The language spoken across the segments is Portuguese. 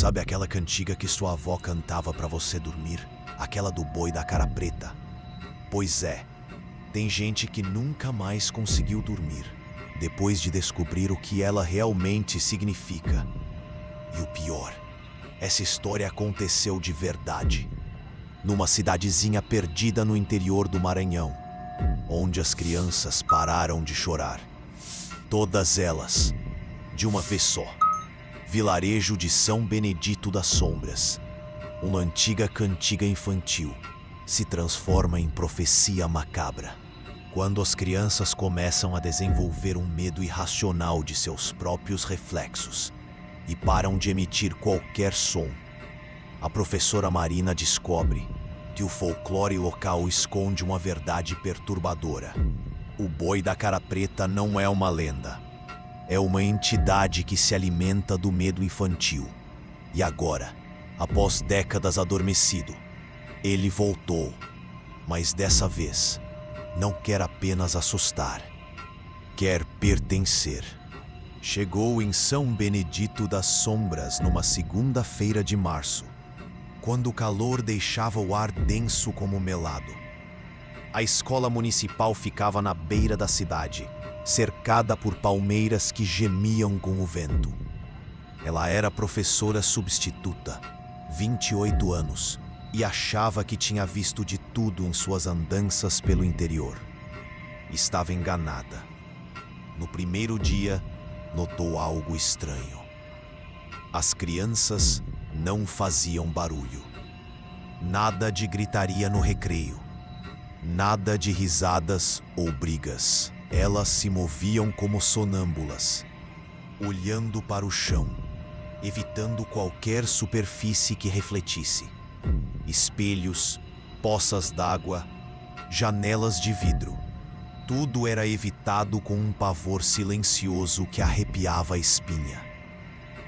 Sabe aquela cantiga que sua avó cantava pra você dormir? Aquela do boi da cara preta? Pois é, tem gente que nunca mais conseguiu dormir, depois de descobrir o que ela realmente significa. E o pior, essa história aconteceu de verdade, numa cidadezinha perdida no interior do Maranhão, onde as crianças pararam de chorar. Todas elas, de uma vez só. Vilarejo de São Benedito das Sombras. Uma antiga cantiga infantil se transforma em profecia macabra. Quando as crianças começam a desenvolver um medo irracional de seus próprios reflexos e param de emitir qualquer som, a professora Marina descobre que o folclore local esconde uma verdade perturbadora. O boi da cara preta não é uma lenda. É uma entidade que se alimenta do medo infantil. E agora, após décadas adormecido, ele voltou. Mas dessa vez, não quer apenas assustar. Quer pertencer. Chegou em São Benedito das Sombras numa segunda-feira de março, quando o calor deixava o ar denso como melado. A escola municipal ficava na beira da cidade, cercada por palmeiras que gemiam com o vento. Ela era professora substituta, 28 anos, e achava que tinha visto de tudo em suas andanças pelo interior. Estava enganada. No primeiro dia, notou algo estranho. As crianças não faziam barulho. Nada de gritaria no recreio. Nada de risadas ou brigas. Elas se moviam como sonâmbulas, olhando para o chão, evitando qualquer superfície que refletisse. Espelhos, poças d'água, janelas de vidro. Tudo era evitado com um pavor silencioso que arrepiava a espinha.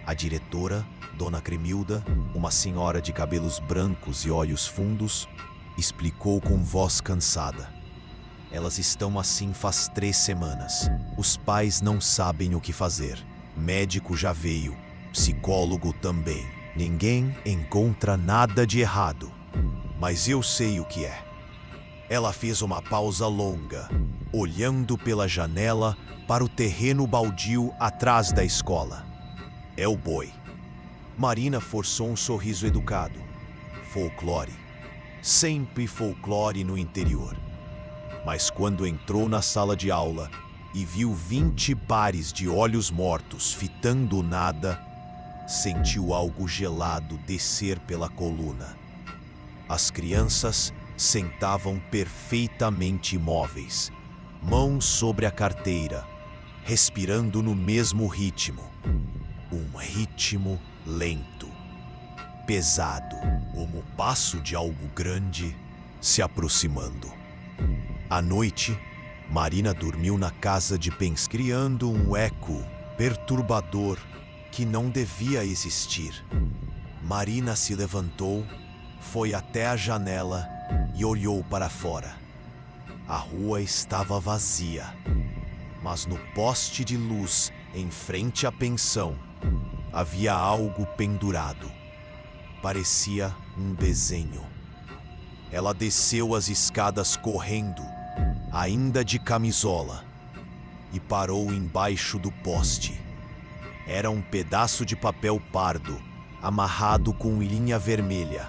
A diretora, Dona Cremilda, uma senhora de cabelos brancos e olhos fundos, explicou com voz cansada. Elas estão assim faz 3 semanas. Os pais não sabem o que fazer. Médico já veio, psicólogo também. Ninguém encontra nada de errado. Mas eu sei o que é. Ela fez uma pausa longa, olhando pela janela para o terreno baldio atrás da escola. É o boi. Marina forçou um sorriso educado. Folclore. Sempre folclore no interior. Mas quando entrou na sala de aula e viu 20 pares de olhos mortos fitando nada, sentiu algo gelado descer pela coluna. As crianças sentavam perfeitamente imóveis, mãos sobre a carteira, respirando no mesmo ritmo. Um ritmo lento, pesado, como o passo de algo grande se aproximando. À noite, Marina dormiu na casa de Pens, criando um eco perturbador que não devia existir. Marina se levantou, foi até a janela e olhou para fora. A rua estava vazia, mas no poste de luz em frente à pensão havia algo pendurado. Parecia um desenho. Ela desceu as escadas correndo, ainda de camisola, e parou embaixo do poste. Era um pedaço de papel pardo, amarrado com linha vermelha.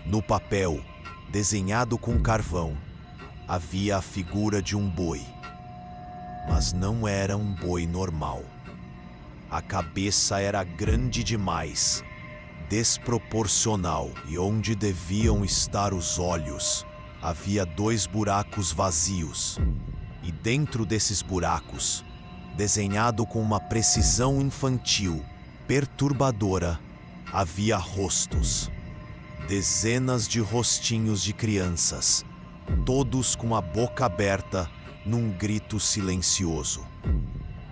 No papel, desenhado com carvão, havia a figura de um boi. Mas não era um boi normal. A cabeça era grande demais, desproporcional, e onde deviam estar os olhos, havia 2 buracos vazios. E dentro desses buracos, desenhado com uma precisão infantil, perturbadora, havia rostos. Dezenas de rostinhos de crianças, todos com a boca aberta, num grito silencioso.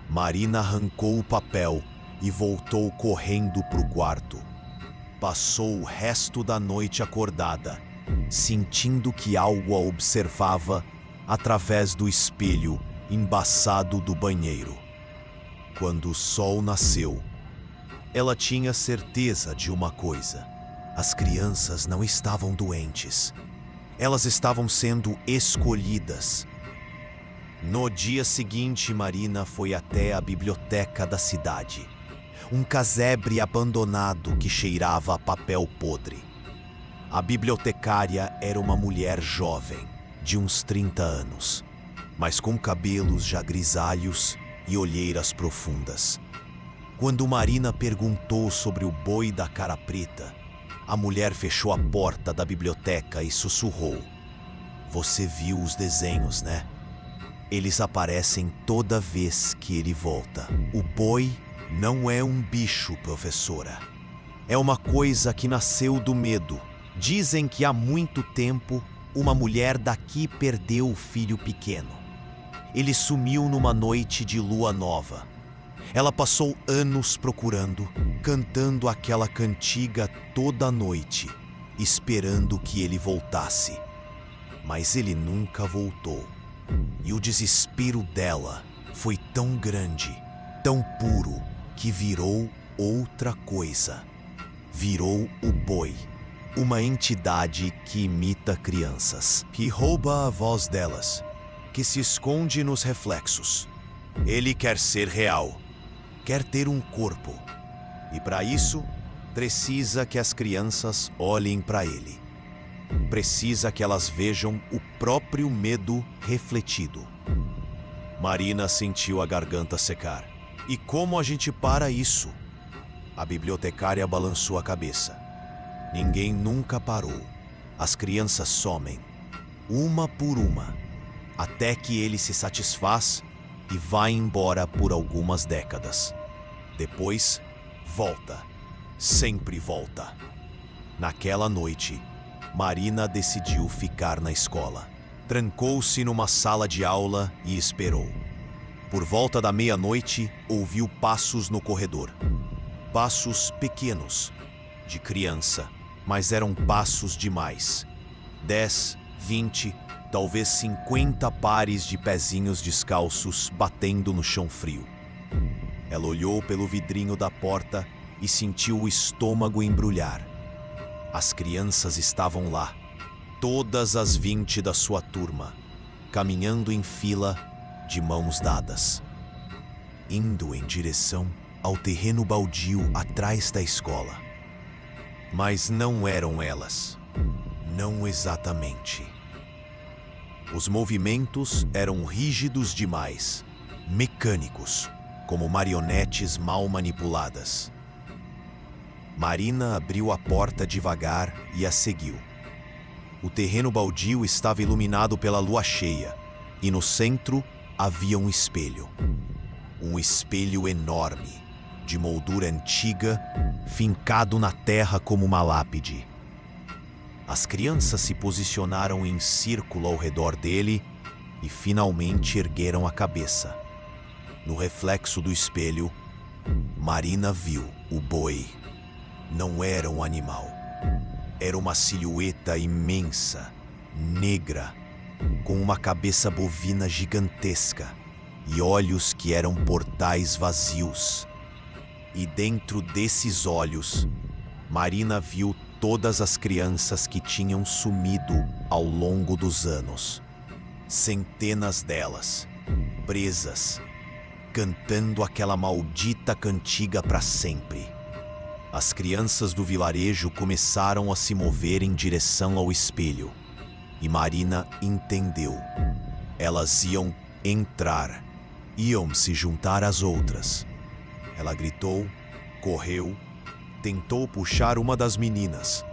Marina arrancou o papel e voltou correndo para o quarto. Passou o resto da noite acordada, sentindo que algo a observava através do espelho embaçado do banheiro. Quando o sol nasceu, ela tinha certeza de uma coisa: as crianças não estavam doentes. Elas estavam sendo escolhidas. No dia seguinte, Marina foi até a biblioteca da cidade. Um casebre abandonado que cheirava a papel podre. A bibliotecária era uma mulher jovem, de uns 30 anos, mas com cabelos já grisalhos e olheiras profundas. Quando Marina perguntou sobre o boi da cara preta, a mulher fechou a porta da biblioteca e sussurrou: "Você viu os desenhos, né? Eles aparecem toda vez que ele volta. O boi não é um bicho, professora. É uma coisa que nasceu do medo. Dizem que há muito tempo uma mulher daqui perdeu o filho pequeno. Ele sumiu numa noite de lua nova. Ela passou anos procurando, cantando aquela cantiga toda noite, esperando que ele voltasse. Mas ele nunca voltou. E o desespero dela foi tão grande, tão puro, que virou outra coisa. Virou o boi, uma entidade que imita crianças, que rouba a voz delas, que se esconde nos reflexos. Ele quer ser real, quer ter um corpo. E para isso, precisa que as crianças olhem para ele. Precisa que elas vejam o próprio medo refletido." Marina sentiu a garganta secar. "E como a gente para isso?" A bibliotecária balançou a cabeça. "Ninguém nunca parou. As crianças somem, uma por uma, até que ele se satisfaz e vai embora por algumas décadas. Depois, volta. Sempre volta." Naquela noite, Marina decidiu ficar na escola. Trancou-se numa sala de aula e esperou. Por volta da meia-noite, ouviu passos no corredor. Passos pequenos, de criança, mas eram passos demais. 10, 20, talvez 50 pares de pezinhos descalços batendo no chão frio. Ela olhou pelo vidrinho da porta e sentiu o estômago embrulhar. As crianças estavam lá, todas as 20 da sua turma, caminhando em fila, de mãos dadas, indo em direção ao terreno baldio atrás da escola. Mas não eram elas. Não exatamente. Os movimentos eram rígidos demais, mecânicos, como marionetes mal manipuladas. Marina abriu a porta devagar e a seguiu. O terreno baldio estava iluminado pela lua cheia, e no centro havia um espelho. Um espelho enorme, de moldura antiga, fincado na terra como uma lápide. As crianças se posicionaram em círculo ao redor dele e finalmente ergueram a cabeça. No reflexo do espelho, Marina viu o boi. Não era um animal. Era uma silhueta imensa, negra, com uma cabeça bovina gigantesca e olhos que eram portais vazios. E dentro desses olhos, Marina viu todas as crianças que tinham sumido ao longo dos anos. Centenas delas, presas, cantando aquela maldita cantiga para sempre. As crianças do vilarejo começaram a se mover em direção ao espelho. E Marina entendeu. Elas iam entrar. Iam se juntar às outras. Ela gritou, correu, tentou puxar uma das meninas,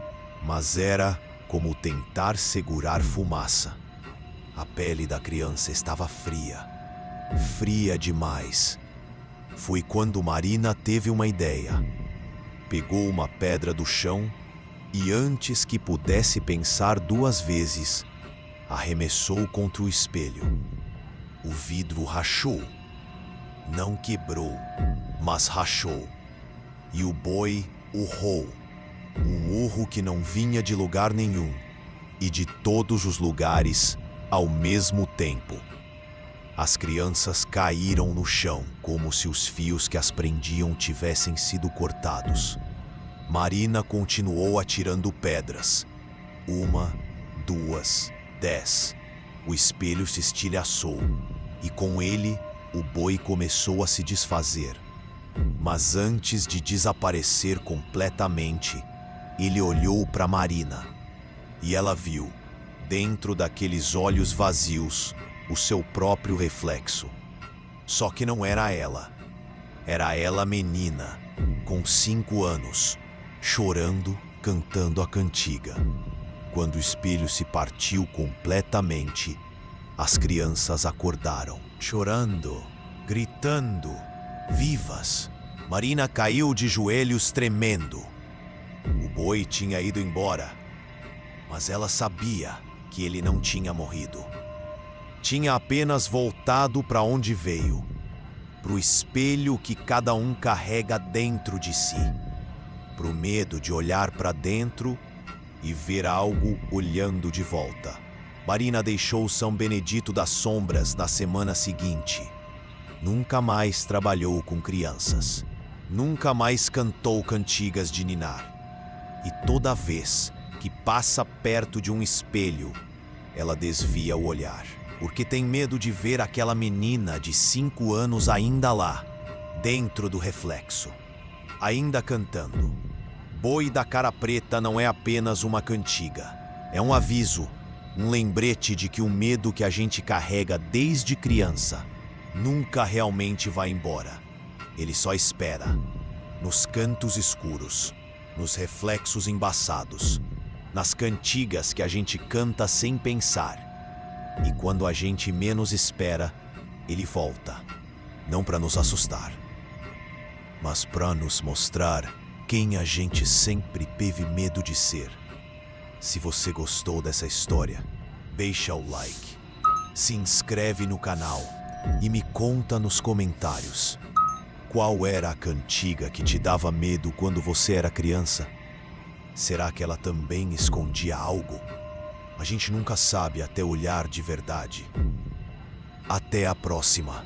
mas era como tentar segurar fumaça. A pele da criança estava fria. Fria demais. Foi quando Marina teve uma ideia. Pegou uma pedra do chão e, antes que pudesse pensar duas vezes, arremessou contra o espelho. O vidro rachou. Não quebrou, mas rachou. E o boi urrou. Um urro que não vinha de lugar nenhum e de todos os lugares ao mesmo tempo. As crianças caíram no chão, como se os fios que as prendiam tivessem sido cortados. Marina continuou atirando pedras. 1, 2, 10. O espelho se estilhaçou, e com ele, o boi começou a se desfazer. Mas antes de desaparecer completamente, ele olhou para Marina. E ela viu, dentro daqueles olhos vazios, o seu próprio reflexo. Só que não era ela. Era ela menina, com 5 anos, chorando, cantando a cantiga. Quando o espelho se partiu completamente, as crianças acordaram, chorando, gritando, vivas. Marina caiu de joelhos tremendo. O boi tinha ido embora, mas ela sabia que ele não tinha morrido. Tinha apenas voltado para onde veio, para o espelho que cada um carrega dentro de si, para o medo de olhar para dentro e ver algo olhando de volta. Marina deixou São Benedito das Sombras na semana seguinte. Nunca mais trabalhou com crianças. Nunca mais cantou cantigas de ninar. E toda vez que passa perto de um espelho, ela desvia o olhar, porque tem medo de ver aquela menina de 5 anos ainda lá, dentro do reflexo, ainda cantando. Boi da Cara Preta não é apenas uma cantiga, é um aviso, um lembrete de que o medo que a gente carrega desde criança nunca realmente vai embora. Ele só espera, nos cantos escuros, nos reflexos embaçados, nas cantigas que a gente canta sem pensar. E quando a gente menos espera, ele volta, não para nos assustar, mas para nos mostrar quem a gente sempre teve medo de ser. Se você gostou dessa história, deixa o like, se inscreve no canal e me conta nos comentários qual era a cantiga que te dava medo quando você era criança. Será que ela também escondia algo? A gente nunca sabe até olhar de verdade. Até a próxima.